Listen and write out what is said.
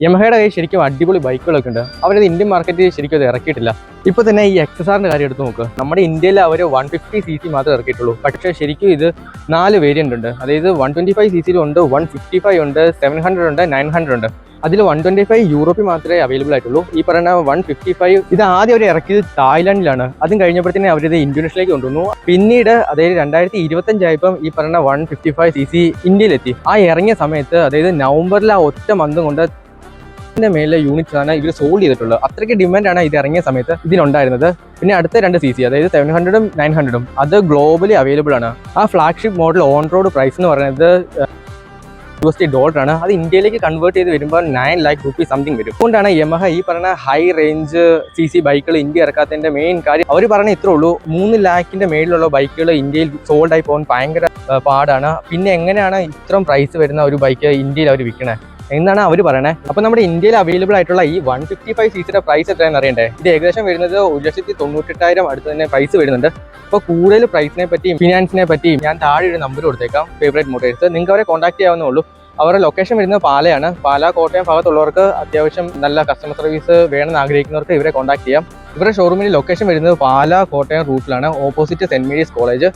യമഹയുടെ കയ്യിൽ ശരിക്കും അടിപൊളി ബൈക്കുകളൊക്കെ ഉണ്ട്. അവരത് ഇന്ത്യൻ മാർക്കറ്റിൽ ശരിക്കും അത് ഇറക്കിയിട്ടില്ല. ഇപ്പോൾ തന്നെ ഈ XSRന്റെ കാര്യം എടുത്ത് നോക്കുക. നമ്മുടെ ഇന്ത്യയിൽ അവർ 150cc മാത്രമേ ഇറക്കിയിട്ടുള്ളൂ. പക്ഷേ ശരിക്കും ഇത് 4 വേരിയൻ്റ് ഉണ്ട്. അതായത് 125cc ഉണ്ട്, 155 ഉണ്ട്, 700 ഉണ്ട്, 900 ഉണ്ട്. അതിൽ 125 യൂറോപ്പിൽ മാത്രമേ അവൈലബിൾ ആയിട്ടുള്ളൂ. ഈ പറയുന്ന 155 ഇത് ആദ്യം അവർ ഇറക്കിയത് തായ്ലാൻഡിലാണ്. അതും കഴിഞ്ഞപ്പോഴത്തേനെ അവരിത് ഇന്തോനേഷ്യയിലേക്ക് കൊണ്ടുവന്നു. പിന്നീട് അതായത് 2025 ആയപ്പം ഈ പറയുന്ന 155cc ഇന്ത്യയിലെത്തി. ആ ഇറങ്ങിയ സമയത്ത് അതായത് നവംബറിൽ ആ ഒറ്റ മന്തും കൊണ്ട് മേലെ യൂണിറ്റ്സ് ആണ് ഇവർ സോൾഡ് ചെയ്തിട്ടുള്ളത്. അത്രയ്ക്ക് ഡിമാൻഡാണ് ഇത് ഇറങ്ങിയ സമയത്ത് ഇതിനുണ്ടായിരുന്നത്. പിന്നെ അടുത്ത 2cc അതായത് 700ഉം 900ഉം അത് ഗ്ലോബലി അവൈലബിൾ ആണ്. ആ flagship model on road price എന്ന് പറയുന്നത് $USD ആണ്. അത് ഇന്ത്യയിലേക്ക് കൺവേർട്ട് ചെയ്ത് വരുമ്പോൾ 9 lakh rupees സംതിങ് വരും. അതുകൊണ്ടാണ് യമഹ ഈ പറയുന്ന ഹൈ റേഞ്ച് CC ബൈക്കുകൾ ഇന്ത്യ ഇറക്കാത്തതിന്റെ മെയിൻ കാര്യം. അവർ പറഞ്ഞ ഇത്രേ ഉള്ളൂ, 3 lakhന്റെ മേളിലുള്ള ബൈക്കുകൾ ഇന്ത്യയിൽ സോൾഡ് ആയി പോകാൻ ഭയങ്കര പാടാണ്. പിന്നെ എങ്ങനെയാണ് ഇത്രയും പ്രൈസ് വരുന്ന ഒരു ബൈക്ക് ഇന്ത്യയിൽ അവർ വിൽക്കണേ എന്നാണ് അവർ പറയണേ. അപ്പോൾ നമ്മുടെ ഇന്ത്യയിൽ അവൈലബിൾ ആയിട്ടുള്ള ഈ 155cc പ്രൈസ് എത്രയാണെന്ന് അറിയണ്ടേ? ഇത് ഏകദേശം വരുന്നത് 1,98,000 അടുത്ത് തന്നെ പ്രൈസ് വരുന്നുണ്ട്. അപ്പോൾ കൂടുതൽ പ്രൈസിനെ പറ്റിയും ഫിനാൻസിനെ പറ്റിയും ഞാൻ താഴെ ഒരു നമ്പർ കൊടുത്തേക്കാം, ഫേവറേറ്റ് മോട്ടോഴ്സ്. നിങ്ങൾക്ക് അവരെ കോൺടാക്ട് ചെയ്യാവുന്നേ ഉള്ളൂ. അവരുടെ ലൊക്കേഷൻ വരുന്നത് പാലയാണ്. പാല കോട്ടയം ഭാഗത്തുള്ളവർക്ക് അത്യാവശ്യം നല്ല കസ്റ്റമർ സർവീസ് വേണമെന്ന് ആഗ്രഹിക്കുന്നവർക്ക് ഇവരെ കോൺടാക്ട് ചെയ്യാം. ഇവരുടെ ഷോറൂമിൻ്റെ ലൊക്കേഷൻ വരുന്നത് പാല കോട്ടയം റൂട്ടിലാണ്, ഓപ്പോസിറ്റ് സെൻറ് മേരീസ് കോളേജ്.